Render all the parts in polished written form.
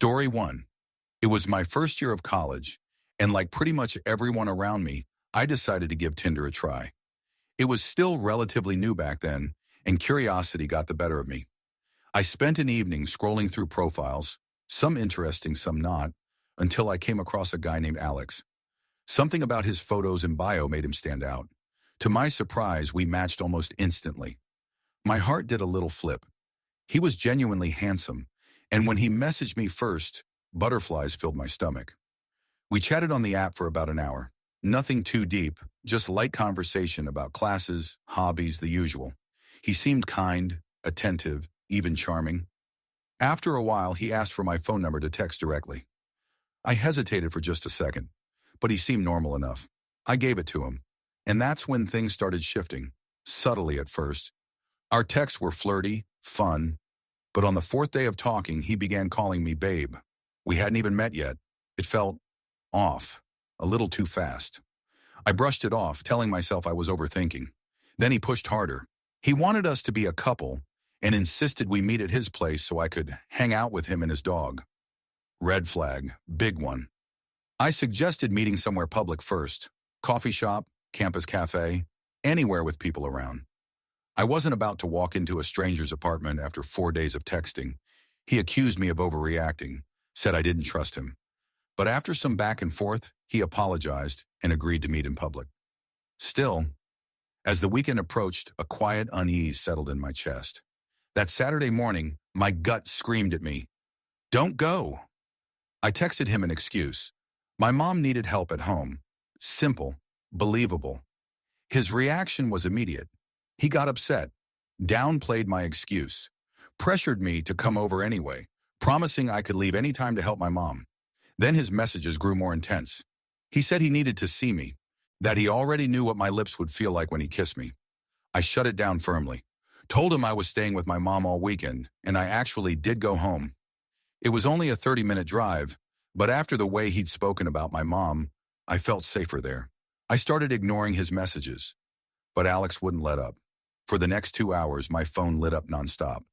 Story 1. It was my first year of college, and like pretty much everyone around me, I decided to give Tinder a try. It was still relatively new back then, and curiosity got the better of me. I spent an evening scrolling through profiles, some interesting, some not, until I came across a guy named Alex. Something about his photos and bio made him stand out. To my surprise, we matched almost instantly. My heart did a little flip. He was genuinely handsome, and when he messaged me first, butterflies filled my stomach. We chatted on the app for about an hour. Nothing too deep, just light conversation about classes, hobbies, the usual. He seemed kind, attentive, even charming. After a while, he asked for my phone number to text directly. I hesitated for just a second, but he seemed normal enough. I gave it to him, and that's when things started shifting, subtly at first. Our texts were flirty, fun, but on the fourth day of talking, he began calling me babe. We hadn't even met yet. It felt off, a little too fast. I brushed it off, telling myself I was overthinking. Then he pushed harder. He wanted us to be a couple and insisted we meet at his place so I could hang out with him and his dog. Red flag, big one. I suggested meeting somewhere public first. Coffee shop, campus cafe, anywhere with people around. I wasn't about to walk into a stranger's apartment after 4 days of texting. He accused me of overreacting, said I didn't trust him. But after some back and forth, he apologized and agreed to meet in public. Still, as the weekend approached, a quiet unease settled in my chest. That Saturday morning, my gut screamed at me, "Don't go." I texted him an excuse. My mom needed help at home. Simple, believable. His reaction was immediate. He got upset, downplayed my excuse, pressured me to come over anyway, promising I could leave any time to help my mom. Then his messages grew more intense. He said he needed to see me, that he already knew what my lips would feel like when he kissed me. I shut it down firmly, told him I was staying with my mom all weekend, and I actually did go home. It was only a 30-minute drive, but after the way he'd spoken about my mom, I felt safer there. I started ignoring his messages, but Alex wouldn't let up. For the next 2 hours, my phone lit up nonstop.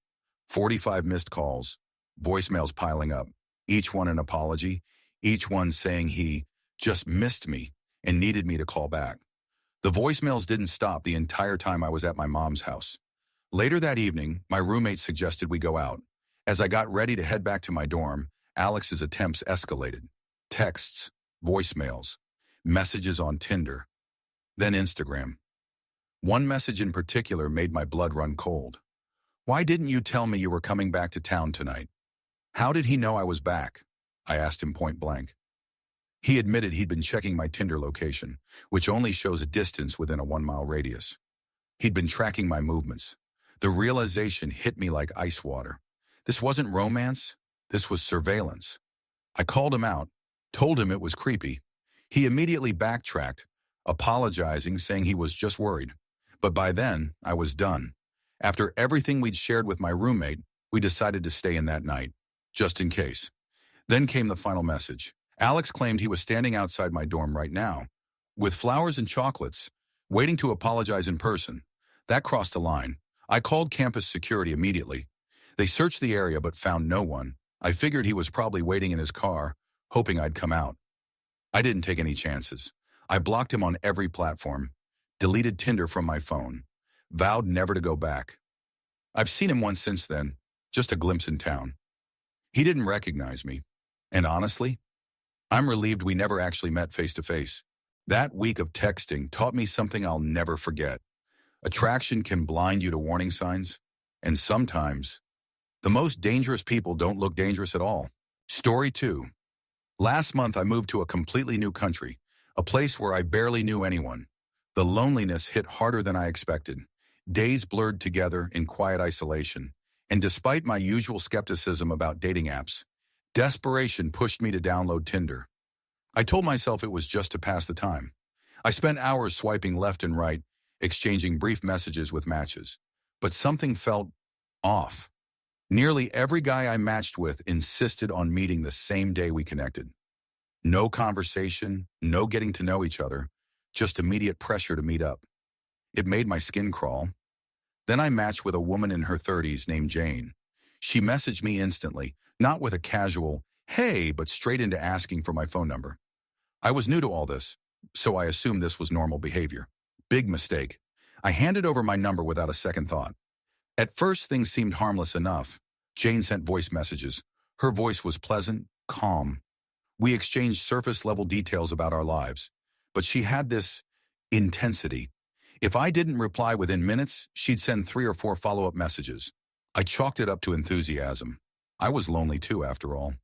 45 missed calls, voicemails piling up, each one an apology, each one saying he just missed me and needed me to call back. The voicemails didn't stop the entire time I was at my mom's house. Later that evening, my roommate suggested we go out. As I got ready to head back to my dorm, Alex's attempts escalated. Texts, voicemails, messages on Tinder, then Instagram. One message in particular made my blood run cold. "Why didn't you tell me you were coming back to town tonight?" How did he know I was back? I asked him point blank. He admitted he'd been checking my Tinder location, which only shows a distance within a 1-mile radius. He'd been tracking my movements. The realization hit me like ice water. This wasn't romance. This was surveillance. I called him out, told him it was creepy. He immediately backtracked, apologizing, saying he was just worried. But by then, I was done. After everything we'd shared with my roommate, we decided to stay in that night, just in case. Then came the final message. Alex claimed he was standing outside my dorm right now, with flowers and chocolates, waiting to apologize in person. That crossed a line. I called campus security immediately. They searched the area but found no one. I figured he was probably waiting in his car, hoping I'd come out. I didn't take any chances. I blocked him on every platform, deleted Tinder from my phone, vowed never to go back. I've seen him once since then, just a glimpse in town. He didn't recognize me, and honestly, I'm relieved we never actually met face to face. That week of texting taught me something I'll never forget. Attraction can blind you to warning signs, and sometimes, the most dangerous people don't look dangerous at all. Story 2. Last month, I moved to a completely new country, a place where I barely knew anyone. The loneliness hit harder than I expected. Days blurred together in quiet isolation, and despite my usual skepticism about dating apps, desperation pushed me to download Tinder. I told myself it was just to pass the time. I spent hours swiping left and right, exchanging brief messages with matches. But something felt off. Nearly every guy I matched with insisted on meeting the same day we connected. No conversation, no getting to know each other, just immediate pressure to meet up. It made my skin crawl. Then I matched with a woman in her 30s named Jane. She messaged me instantly, not with a casual, hey, but straight into asking for my phone number. I was new to all this, so I assumed this was normal behavior. Big mistake. I handed over my number without a second thought. At first, things seemed harmless enough. Jane sent voice messages. Her voice was pleasant, calm. We exchanged surface-level details about our lives. But she had this intensity. If I didn't reply within minutes, she'd send 3 or 4 follow-up messages. I chalked it up to enthusiasm. I was lonely too, after all.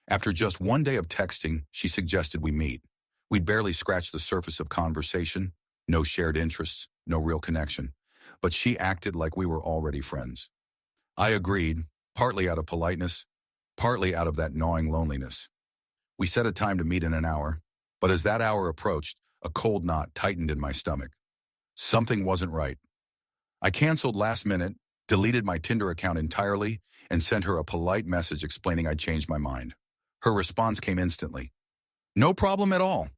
After just one day of texting, she suggested we meet. We'd barely scratched the surface of conversation, no shared interests, no real connection. But she acted like we were already friends. I agreed, partly out of politeness, partly out of that gnawing loneliness. We set a time to meet in an hour, but as that hour approached, a cold knot tightened in my stomach. Something wasn't right. I canceled last minute, deleted my Tinder account entirely, and sent her a polite message explaining I'd changed my mind. Her response came instantly. No problem at all.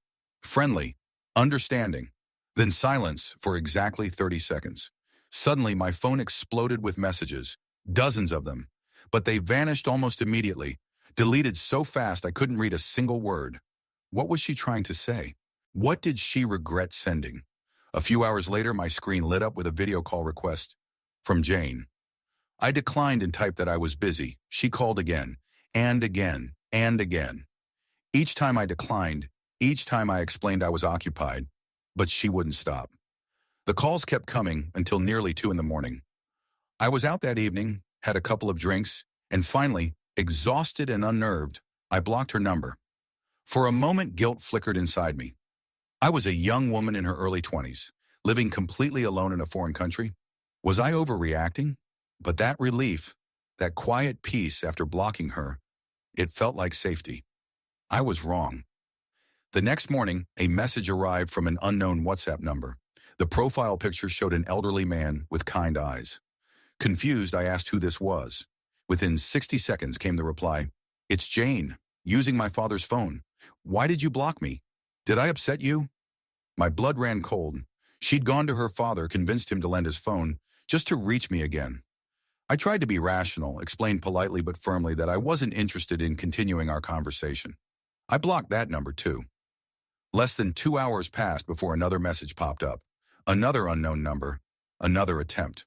Friendly. Understanding. Then silence for exactly 30 seconds. Suddenly, my phone exploded with messages, dozens of them, but they vanished almost immediately, deleted so fast I couldn't read a single word. What was she trying to say? What did she regret sending? A few hours later, my screen lit up with a video call request from Jane. I declined and typed that I was busy. She called again, and again, and again. Each time I declined, each time I explained I was occupied, but she wouldn't stop. The calls kept coming until nearly 2 in the morning. I was out that evening, had a couple of drinks, and finally, exhausted and unnerved, I blocked her number. For a moment, guilt flickered inside me. I was a young woman in her early 20s, living completely alone in a foreign country. Was I overreacting? But that relief, that quiet peace after blocking her, it felt like safety. I was wrong. The next morning, a message arrived from an unknown WhatsApp number. The profile picture showed an elderly man with kind eyes. Confused, I asked who this was. Within 60 seconds came the reply, "It's Jane, using my father's phone. Why did you block me? Did I upset you?" My blood ran cold. She'd gone to her father, convinced him to lend his phone, just to reach me again. I tried to be rational, explained politely but firmly that I wasn't interested in continuing our conversation. I blocked that number too. Less than 2 hours passed before another message popped up. Another unknown number. Another attempt.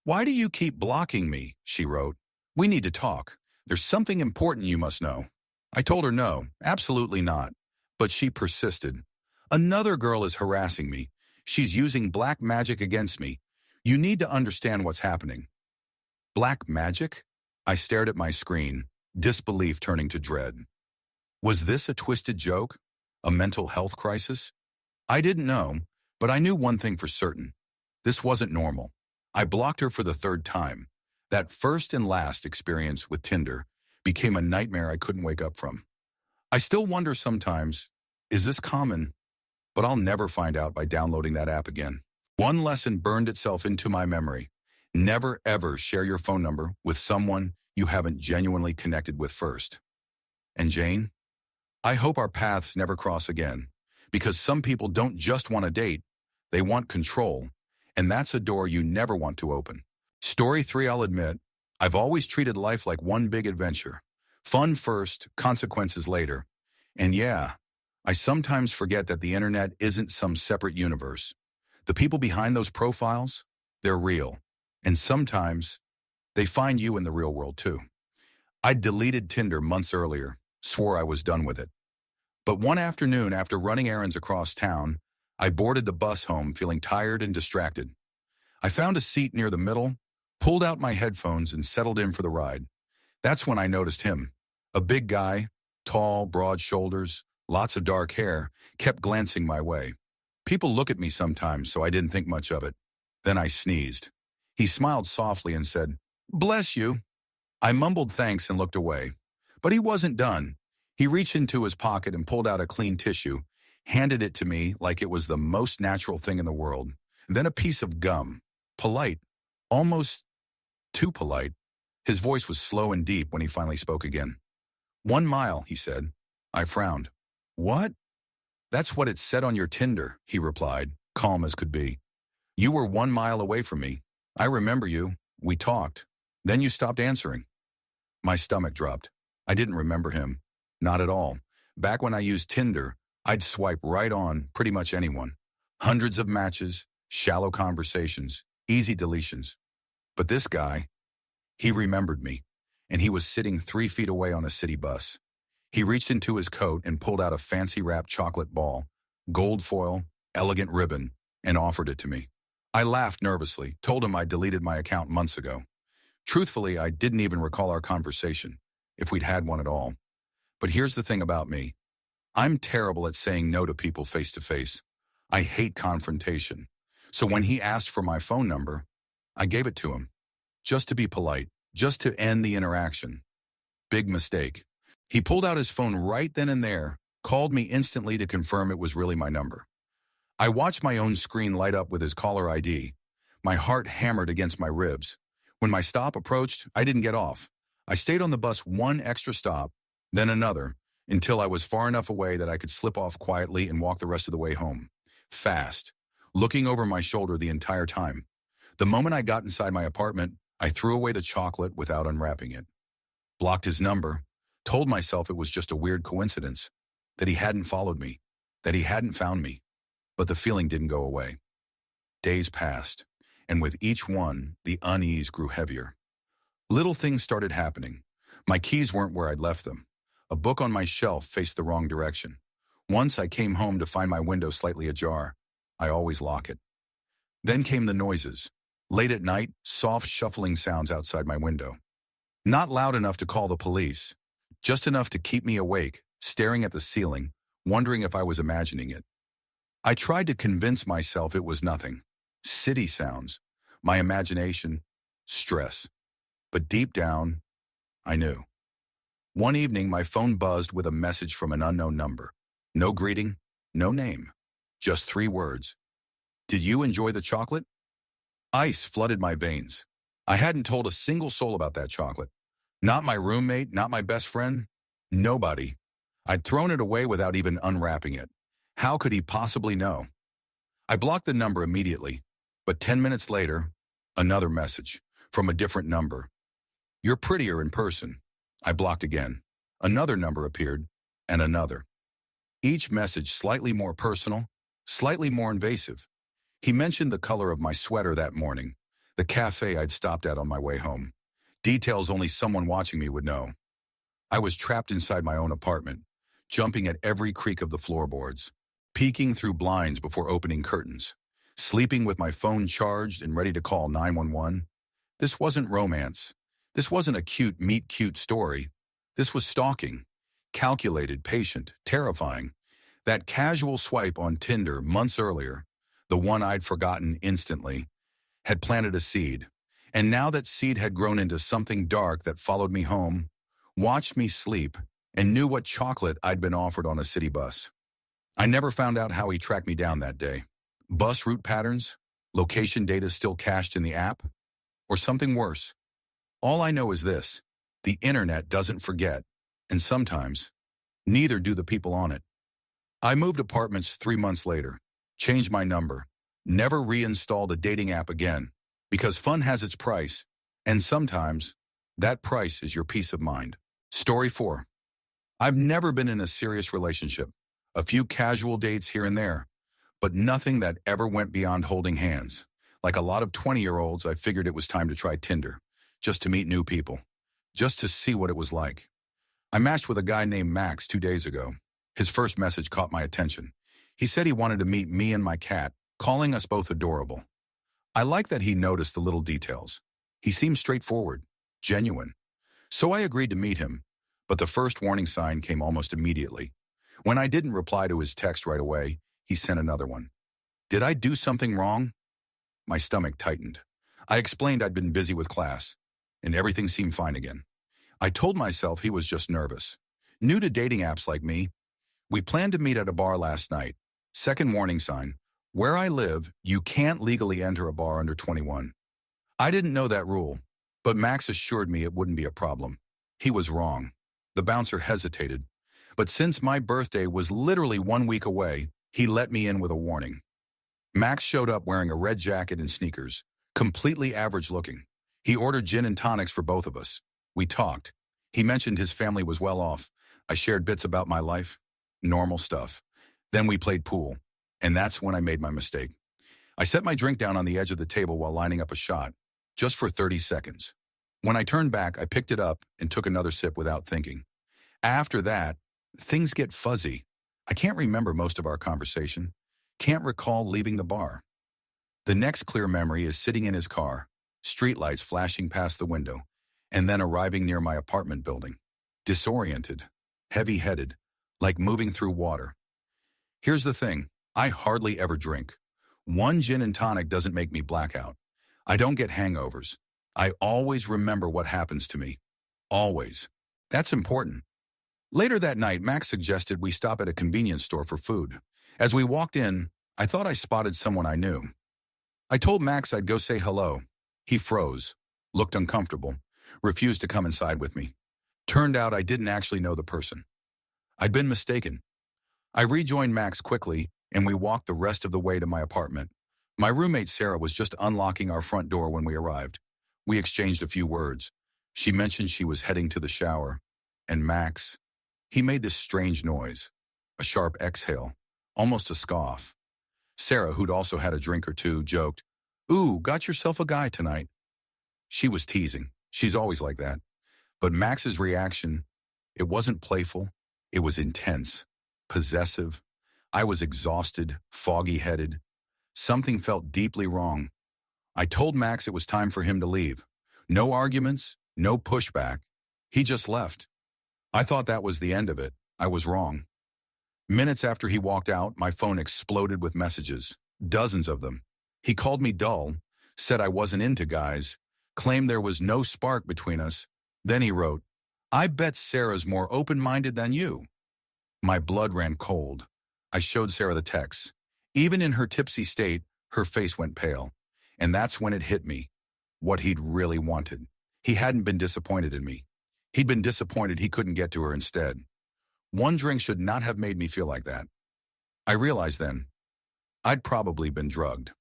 "Why do you keep blocking me?" she wrote. "We need to talk. There's something important you must know." I told her no, absolutely not. But she persisted. "Another girl is harassing me. She's using black magic against me. You need to understand what's happening." Black magic? I stared at my screen, disbelief turning to dread. Was this a twisted joke? A mental health crisis? I didn't know, but I knew one thing for certain. This wasn't normal. I blocked her for the 3rd time. That first and last experience with Tinder became a nightmare I couldn't wake up from. I still wonder sometimes, is this common? But I'll never find out by downloading that app again. One lesson burned itself into my memory. Never ever share your phone number with someone you haven't genuinely connected with first. And Jane, I hope our paths never cross again, because some people don't just want a date, they want control, and that's a door you never want to open. Story 3, I'll admit, I've always treated life like one big adventure. Fun first, consequences later. And yeah, I sometimes forget that the internet isn't some separate universe. The people behind those profiles, they're real. And sometimes, they find you in the real world too. I'd deleted Tinder months earlier, swore I was done with it. But one afternoon, after running errands across town, I boarded the bus home feeling tired and distracted. I found a seat near the middle, pulled out my headphones, and settled in for the ride. That's when I noticed him. A big guy, tall, broad shoulders, lots of dark hair, kept glancing my way. People look at me sometimes, so I didn't think much of it. Then I sneezed. He smiled softly and said, "Bless you." I mumbled thanks and looked away. But he wasn't done. He reached into his pocket and pulled out a clean tissue, handed it to me like it was the most natural thing in the world. Then a piece of gum. Polite. Almost too polite. His voice was slow and deep when he finally spoke again. 1 mile, he said. I frowned. What? That's what it said on your Tinder, he replied, calm as could be. You were 1 mile away from me. I remember you. We talked. Then you stopped answering. My stomach dropped. I didn't remember him. Not at all. Back when I used Tinder, I'd swipe right on pretty much anyone. Hundreds of matches, shallow conversations, easy deletions. But this guy, he remembered me, and he was sitting 3 feet away on a city bus. He reached into his coat and pulled out a fancy wrapped chocolate ball, gold foil, elegant ribbon, and offered it to me. I laughed nervously, told him I'd deleted my account months ago. Truthfully, I didn't even recall our conversation, if we'd had one at all. But here's the thing about me. I'm terrible at saying no to people face to face. I hate confrontation. So when he asked for my phone number, I gave it to him. Just to be polite, just to end the interaction. Big mistake. He pulled out his phone right then and there, called me instantly to confirm it was really my number. I watched my own screen light up with his caller ID. My heart hammered against my ribs. When my stop approached, I didn't get off. I stayed on the bus one extra stop, then another, until I was far enough away that I could slip off quietly and walk the rest of the way home. Fast, looking over my shoulder the entire time. The moment I got inside my apartment, I threw away the chocolate without unwrapping it. Blocked his number, told myself it was just a weird coincidence, that he hadn't followed me, that he hadn't found me. But the feeling didn't go away. Days passed, and with each one, the unease grew heavier. Little things started happening. My keys weren't where I'd left them. A book on my shelf faced the wrong direction. Once I came home to find my window slightly ajar. I always lock it. Then came the noises. Late at night, soft shuffling sounds outside my window. Not loud enough to call the police, just enough to keep me awake, staring at the ceiling, wondering if I was imagining it. I tried to convince myself it was nothing. City sounds, my imagination, stress. But deep down, I knew. One evening, my phone buzzed with a message from an unknown number. No greeting, no name, just 3 words. Did you enjoy the chocolate? Ice flooded my veins. I hadn't told a single soul about that chocolate. Not my roommate, not my best friend, nobody. I'd thrown it away without even unwrapping it. How could he possibly know? I blocked the number immediately, but 10 minutes later, another message from a different number. You're prettier in person. I blocked again. Another number appeared, and another. Each message slightly more personal, slightly more invasive. He mentioned the color of my sweater that morning, the cafe I'd stopped at on my way home. Details only someone watching me would know. I was trapped inside my own apartment, jumping at every creak of the floorboards, peeking through blinds before opening curtains, sleeping with my phone charged and ready to call 911. This wasn't romance. This wasn't a cute meet-cute story. This was stalking. Calculated, patient, terrifying. That casual swipe on Tinder months earlier, the one I'd forgotten instantly, had planted a seed. And now that seed had grown into something dark that followed me home, watched me sleep, and knew what chocolate I'd been offered on a city bus. I never found out how he tracked me down that day. Bus route patterns, location data still cached in the app, or something worse. All I know is this: the internet doesn't forget, and sometimes, neither do the people on it. I moved apartments 3 months later, changed my number, never reinstalled a dating app again, because fun has its price, and sometimes, that price is your peace of mind. Story 4. I've never been in a serious relationship, a few casual dates here and there, but nothing that ever went beyond holding hands. Like a lot of 20-year-olds, I figured it was time to try Tinder, just to meet new people, just to see what it was like. I matched with a guy named Max 2 days ago. His first message caught my attention. He said he wanted to meet me and my cat, calling us both adorable. I like that he noticed the little details. He seemed straightforward, genuine. So I agreed to meet him, but the first warning sign came almost immediately. When I didn't reply to his text right away, he sent another one. Did I do something wrong? My stomach tightened. I explained I'd been busy with class, and everything seemed fine again. I told myself he was just nervous. New to dating apps like me. We planned to meet at a bar last night. Second warning sign. Where I live, you can't legally enter a bar under 21. I didn't know that rule, but Max assured me it wouldn't be a problem. He was wrong. The bouncer hesitated. But since my birthday was literally 1 week away, he let me in with a warning. Max showed up wearing a red jacket and sneakers, completely average looking. He ordered gin and tonics for both of us. We talked. He mentioned his family was well off. I shared bits about my life, normal stuff. Then we played pool, and that's when I made my mistake. I set my drink down on the edge of the table while lining up a shot, just for 30 seconds. When I turned back, I picked it up and took another sip without thinking. After that, things get fuzzy. I can't remember most of our conversation. Can't recall leaving the bar. The next clear memory is sitting in his car, streetlights flashing past the window, and then arriving near my apartment building. Disoriented, heavy-headed, like moving through water. Here's the thing, I hardly ever drink. One gin and tonic doesn't make me blackout. I don't get hangovers. I always remember what happens to me. Always. That's important. Later that night, Max suggested we stop at a convenience store for food. As we walked in, I thought I spotted someone I knew. I told Max I'd go say hello. He froze, looked uncomfortable, refused to come inside with me. Turned out I didn't actually know the person. I'd been mistaken. I rejoined Max quickly, and we walked the rest of the way to my apartment. My roommate Sarah was just unlocking our front door when we arrived. We exchanged a few words. She mentioned she was heading to the shower. And Max, he made this strange noise, a sharp exhale, almost a scoff. Sarah, who'd also had a drink or two, joked, "Ooh, got yourself a guy tonight." She was teasing. She's always like that. But Max's reaction, it wasn't playful. It was intense, possessive. I was exhausted, foggy-headed. Something felt deeply wrong. I told Max it was time for him to leave. No arguments, no pushback. He just left. I thought that was the end of it. I was wrong. Minutes after he walked out, my phone exploded with messages, dozens of them. He called me dull, said I wasn't into guys, claimed there was no spark between us. Then he wrote, "I bet Sarah's more open-minded than you." My blood ran cold. I showed Sarah the text. Even in her tipsy state, her face went pale. And that's when it hit me, what he'd really wanted. He hadn't been disappointed in me. He'd been disappointed he couldn't get to her instead. One drink should not have made me feel like that. I realized then, I'd probably been drugged.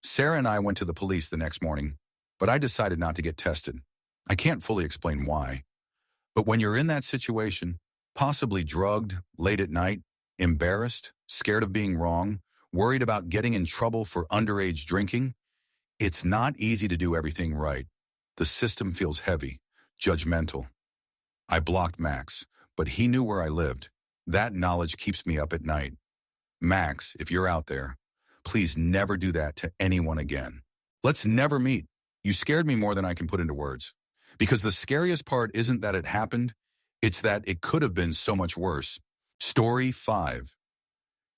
Sarah and I went to the police the next morning, but I decided not to get tested. I can't fully explain why. But when you're in that situation, possibly drugged, late at night, embarrassed, scared of being wrong, worried about getting in trouble for underage drinking, it's not easy to do everything right. The system feels heavy, judgmental. I blocked Max, but he knew where I lived. That knowledge keeps me up at night. Max, if you're out there, please never do that to anyone again. Let's never meet. You scared me more than I can put into words. Because the scariest part isn't that it happened, it's that it could have been so much worse. Story 5.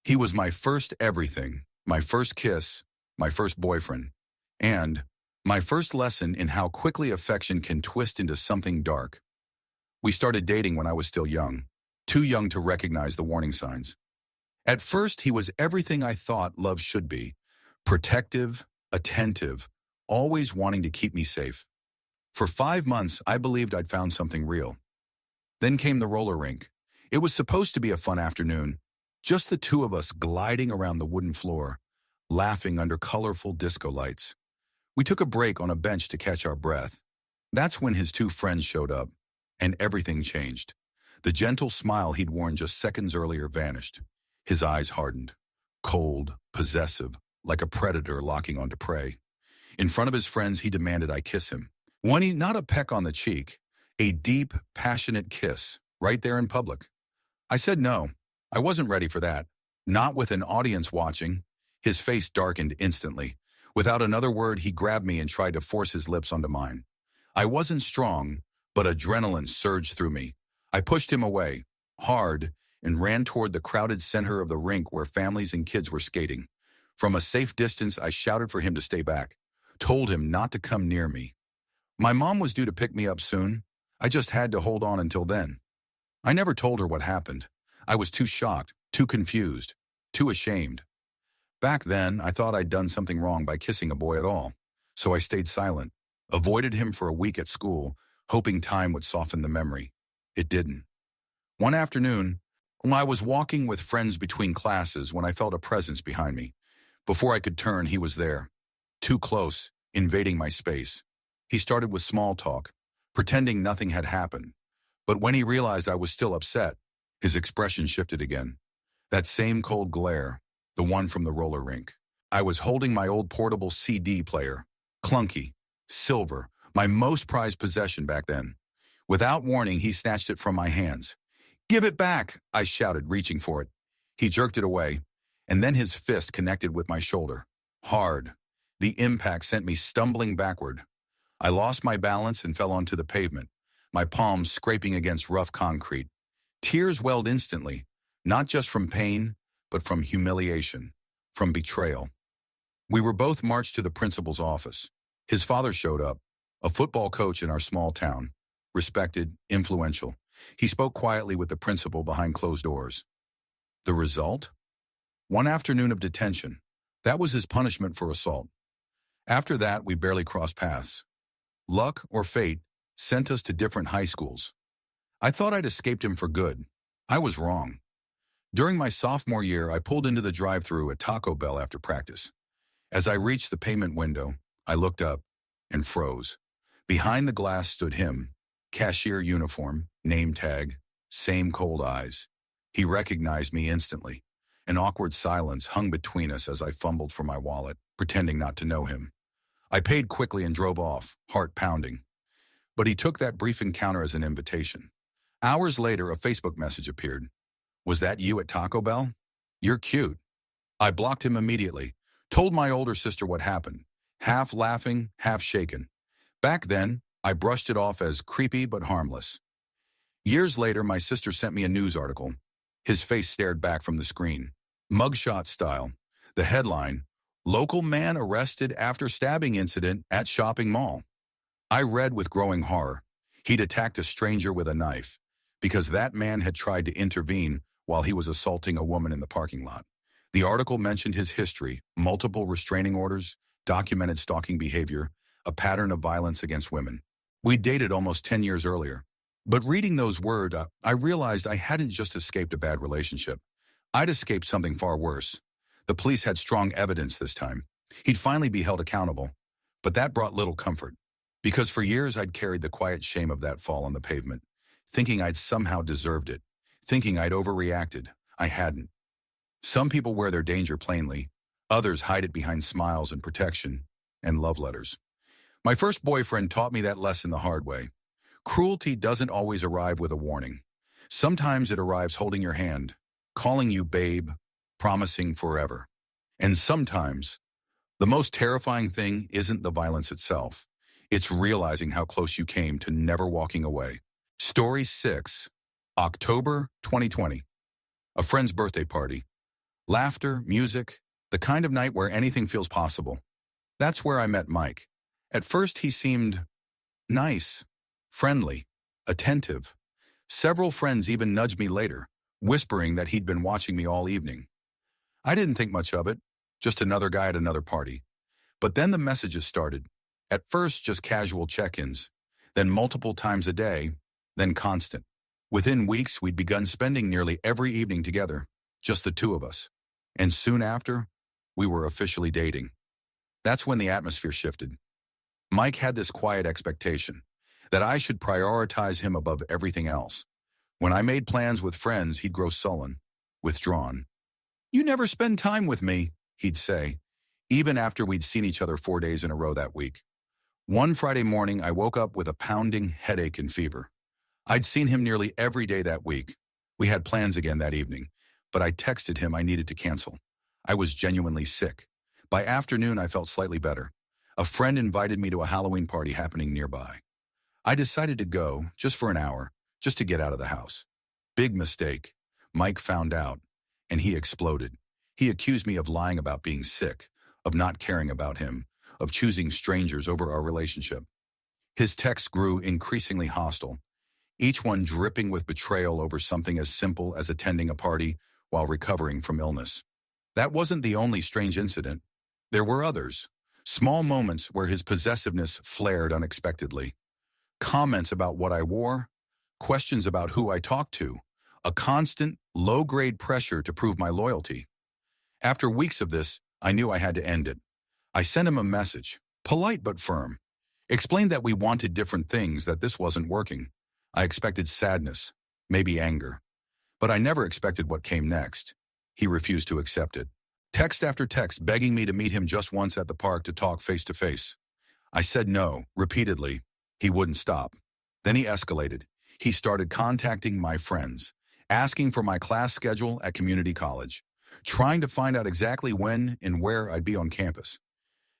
He was my first everything, my first kiss, my first boyfriend, and my first lesson in how quickly affection can twist into something dark. We started dating when I was still young, too young to recognize the warning signs. At first, he was everything I thought love should be, protective, attentive, always wanting to keep me safe. For 5 months, I believed I'd found something real. Then came the roller rink. It was supposed to be a fun afternoon, just the two of us gliding around the wooden floor, laughing under colorful disco lights. We took a break on a bench to catch our breath. That's when his 2 friends showed up, and everything changed. The gentle smile he'd worn just seconds earlier vanished. His eyes hardened, cold, possessive, like a predator locking onto prey. In front of his friends, he demanded I kiss him. Not a peck on the cheek, a deep, passionate kiss, right there in public. I said no. I wasn't ready for that. Not with an audience watching. His face darkened instantly. Without another word, he grabbed me and tried to force his lips onto mine. I wasn't strong, but adrenaline surged through me. I pushed him away, hard, and ran toward the crowded center of the rink where families and kids were skating. From a safe distance, I shouted for him to stay back, told him not to come near me. My mom was due to pick me up soon. I just had to hold on until then. I never told her what happened. I was too shocked, too confused, too ashamed. Back then, I thought I'd done something wrong by kissing a boy at all, so I stayed silent, avoided him for a week at school, hoping time would soften the memory. It didn't. One afternoon, I was walking with friends between classes when I felt a presence behind me. Before I could turn, he was there, too close, invading my space. He started with small talk, pretending nothing had happened. But when he realized I was still upset, his expression shifted again. That same cold glare, the one from the roller rink. I was holding my old portable CD player, clunky, silver, my most prized possession back then. Without warning, he snatched it from my hands. "Give it back," I shouted, reaching for it. He jerked it away, and then his fist connected with my shoulder. Hard. The impact sent me stumbling backward. I lost my balance and fell onto the pavement, my palms scraping against rough concrete. Tears welled instantly, not just from pain, but from humiliation, from betrayal. We were both marched to the principal's office. His father showed up, a football coach in our small town, respected, influential. He spoke quietly with the principal behind closed doors. The result? One afternoon of detention. That was his punishment for assault. After that, we barely crossed paths. Luck or fate sent us to different high schools. I thought I'd escaped him for good. I was wrong. During my sophomore year, I pulled into the drive-thru at Taco Bell after practice. As I reached the payment window, I looked up and froze. Behind the glass stood him, cashier uniform, name tag, same cold eyes. He recognized me instantly. An awkward silence hung between us as I fumbled for my wallet, pretending not to know him. I paid quickly and drove off, heart pounding. But he took that brief encounter as an invitation. Hours later, a Facebook message appeared. "Was that you at Taco Bell? You're cute." I blocked him immediately, told my older sister what happened, half laughing, half shaken. Back then, I brushed it off as creepy but harmless. Years later, my sister sent me a news article. His face stared back from the screen. Mugshot style. The headline, "Local man arrested after stabbing incident at shopping mall." I read with growing horror. He'd attacked a stranger with a knife, because that man had tried to intervene while he was assaulting a woman in the parking lot. The article mentioned his history, multiple restraining orders, documented stalking behavior, a pattern of violence against women. We dated almost 10 years earlier. But reading those words, I realized I hadn't just escaped a bad relationship. I'd escaped something far worse. The police had strong evidence this time. He'd finally be held accountable. But that brought little comfort. Because for years I'd carried the quiet shame of that fall on the pavement, thinking I'd somehow deserved it, thinking I'd overreacted. I hadn't. Some people wear their danger plainly. Others hide it behind smiles and protection and love letters. My first boyfriend taught me that lesson the hard way. Cruelty doesn't always arrive with a warning. Sometimes it arrives holding your hand, calling you babe, promising forever. And sometimes, the most terrifying thing isn't the violence itself. It's realizing how close you came to never walking away. Story 6, October 2020. A friend's birthday party. Laughter, music, the kind of night where anything feels possible. That's where I met Mike. At first, he seemed nice, friendly, attentive. Several friends even nudged me later, whispering that he'd been watching me all evening. I didn't think much of it, just another guy at another party. But then the messages started. At first, just casual check-ins, then multiple times a day, then constant. Within weeks, we'd begun spending nearly every evening together, just the two of us. And soon after, we were officially dating. That's when the atmosphere shifted. Mike had this quiet expectation that I should prioritize him above everything else. When I made plans with friends, he'd grow sullen, withdrawn. "You never spend time with me," he'd say, even after we'd seen each other 4 days in a row that week. One Friday morning, I woke up with a pounding headache and fever. I'd seen him nearly every day that week. We had plans again that evening, but I texted him I needed to cancel. I was genuinely sick. By afternoon, I felt slightly better. A friend invited me to a Halloween party happening nearby. I decided to go, just for an hour, just to get out of the house. Big mistake. Mike found out, and he exploded. He accused me of lying about being sick, of not caring about him, of choosing strangers over our relationship. His texts grew increasingly hostile, each one dripping with betrayal over something as simple as attending a party while recovering from illness. That wasn't the only strange incident. There were others, small moments where his possessiveness flared unexpectedly. Comments about what I wore, questions about who I talked to, a constant, low-grade pressure to prove my loyalty. After weeks of this, I knew I had to end it. I sent him a message, polite but firm. Explained that we wanted different things, that this wasn't working. I expected sadness, maybe anger. But I never expected what came next. He refused to accept it. Text after text begging me to meet him just once at the park to talk face to face. I said no, repeatedly. He wouldn't stop. Then he escalated. He started contacting my friends, asking for my class schedule at community college, trying to find out exactly when and where I'd be on campus.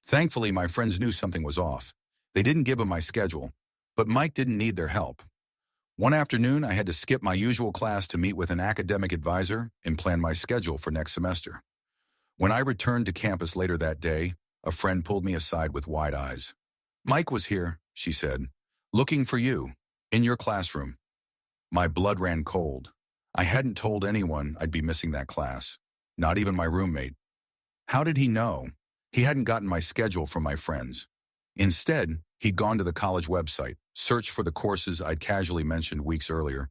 Thankfully, my friends knew something was off. They didn't give him my schedule, but Mike didn't need their help. One afternoon, I had to skip my usual class to meet with an academic advisor and plan my schedule for next semester. When I returned to campus later that day, a friend pulled me aside with wide eyes. "Mike was here," she said, "looking for you, in your classroom." My blood ran cold. I hadn't told anyone I'd be missing that class, not even my roommate. How did he know? He hadn't gotten my schedule from my friends. Instead, he'd gone to the college website, searched for the courses I'd casually mentioned weeks earlier,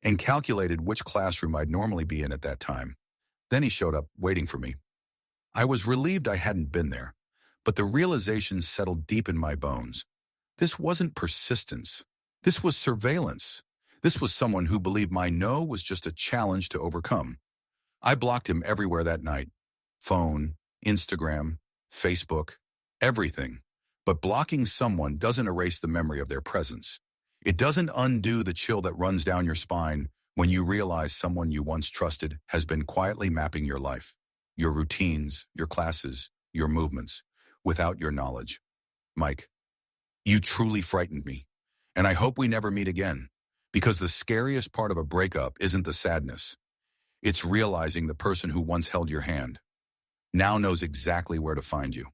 and calculated which classroom I'd normally be in at that time. Then he showed up, waiting for me. I was relieved I hadn't been there, but the realization settled deep in my bones. This wasn't persistence. This was surveillance. This was someone who believed my no was just a challenge to overcome. I blocked him everywhere that night. Phone, Instagram, Facebook, everything. But blocking someone doesn't erase the memory of their presence. It doesn't undo the chill that runs down your spine when you realize someone you once trusted has been quietly mapping your life, your routines, your classes, your movements, without your knowledge. Mike, you truly frightened me, and I hope we never meet again, because the scariest part of a breakup isn't the sadness. It's realizing the person who once held your hand now knows exactly where to find you.